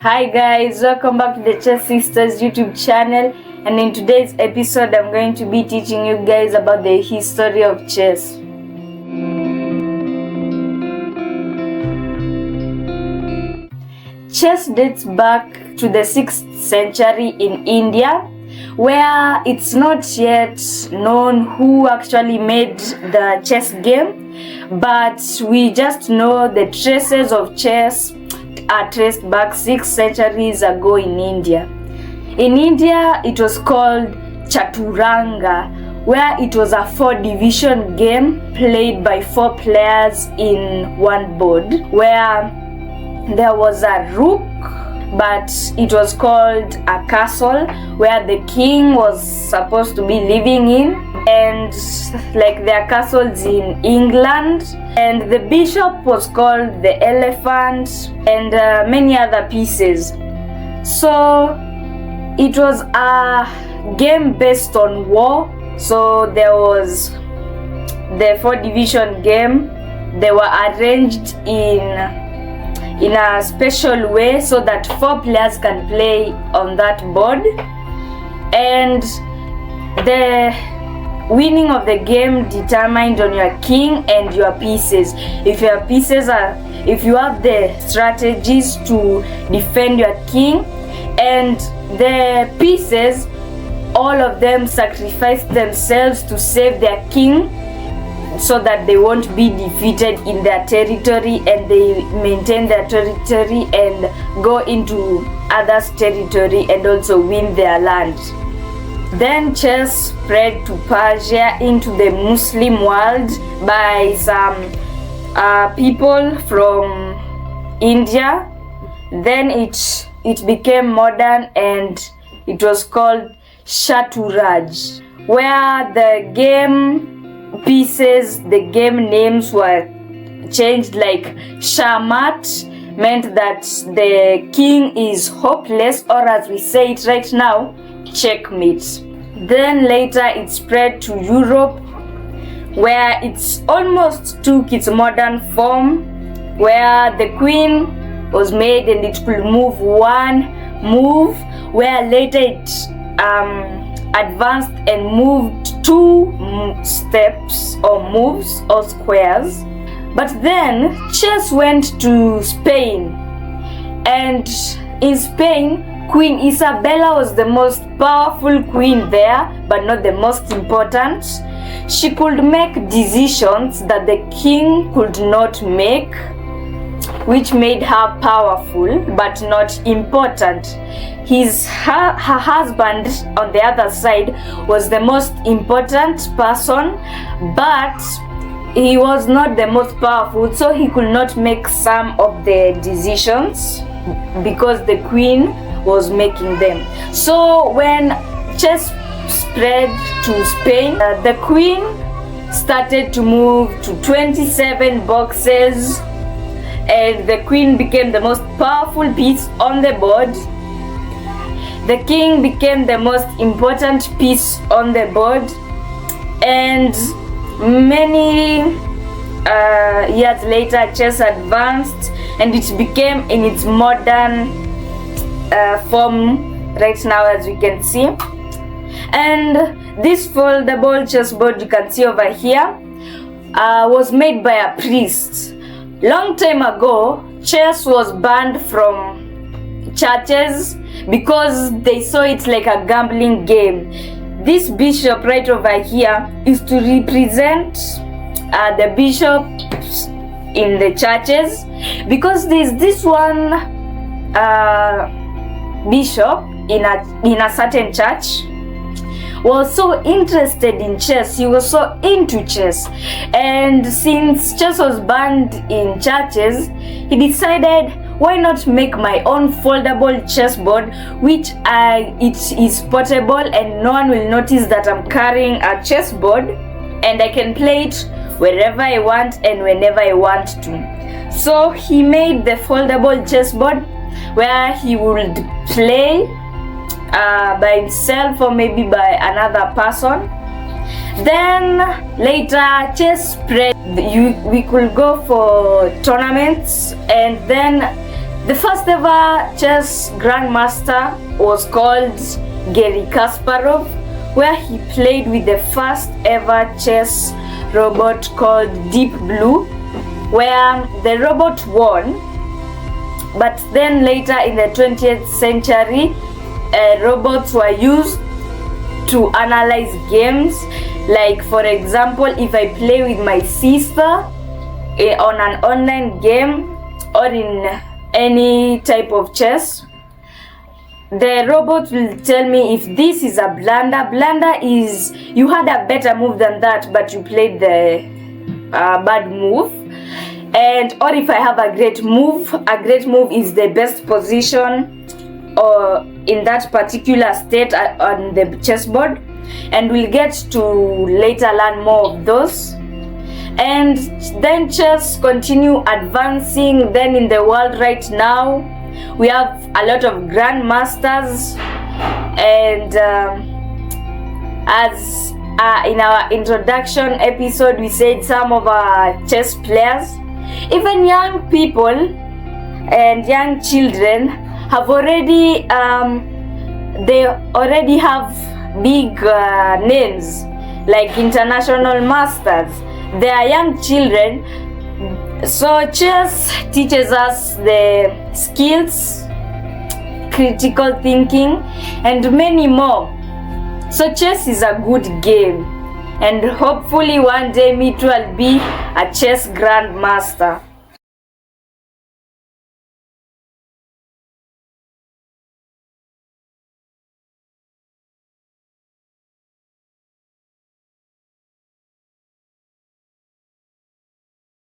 Hi guys, welcome back to the Chess Sisters YouTube channel, and in today's episode I'm going to be teaching you guys about the history of chess. Chess dates back to the 6th century in India, where it's not yet known who actually made the chess game, but we just know the traces of chess are traced back 6 centuries ago in India. In India, it was called Chaturanga, where it was a 4-division game played by 4 players in one board, where there was a rook, but it was called a castle, where the king was supposed to be living in, and like there are castles in England, and the bishop was called the elephant, and many other pieces. So it was a game based on war. So there was the 4-division game. They were arranged in a special way so that 4 players can play on that board, and the winning of the game determined on your king and your pieces. If you have the strategies to defend your king, and the pieces, all of them sacrifice themselves to save their king, so that they won't be defeated in their territory, and they maintain their territory and go into others' territory and also win their land. Then chess spread to Persia, into the Muslim world, by some people from India. Then it became modern, and it was called Shaturaj, where the game pieces, the game names were changed, like Shamat meant that the king is hopeless, or as we say it right now, checkmate. Then later it spread to Europe, where it's almost took its modern form, where the queen was made and it could move one move, where later it advanced and moved 2 steps or moves or squares. But then chess went to Spain, and in Spain, Queen Isabella was the most powerful queen there, but not the most important. She could make decisions that the king could not make, which made her powerful but not important. Her husband on the other side was the most important person, but he was not the most powerful, so he could not make some of the decisions because the queen was making them. So when chess spread to Spain, the queen started to move to 27 boxes, and the queen became the most powerful piece on the board. The king became the most important piece on the board, and many years later chess advanced, and it became in its modern form right now, as we can see. And this foldable chessboard you can see over here was made by a priest. Long time ago, chess was banned from churches because they saw it like a gambling game. This bishop right over here is to represent the bishops in the churches, because there's this one bishop in a certain church was so interested in chess. He was so into chess, and since chess was banned in churches, he decided, why not make my own foldable chessboard, which it is portable and no one will notice that I'm carrying a chessboard, and I can play it wherever I want and whenever I want to. So he made the foldable chessboard, where he would play by himself or maybe by another person. Then later chess spread. We could go for tournaments, and then The first ever chess grandmaster was called Garry Kasparov, where he played with the first ever chess robot called Deep Blue, where the robot won. But then later in the 20th century, robots were used to analyze games. Like, for example, if I play with my sister on an online game or in any type of chess, the robot will tell me if this is a blunder. Blunder is you had a better move than that, but you played the bad move. And or if I have a great move is the best position or in that particular state on the chessboard. And we'll get to later learn more of those. And then chess continue advancing. Then in the world right now, we have a lot of grandmasters. And as in our introduction episode, we said some of our chess players, even young people and young children have already they already have big names like international masters. They are young children. So chess teaches us the skills, critical thinking, and many more. So chess is a good game, and hopefully one day me too will be a chess grandmaster.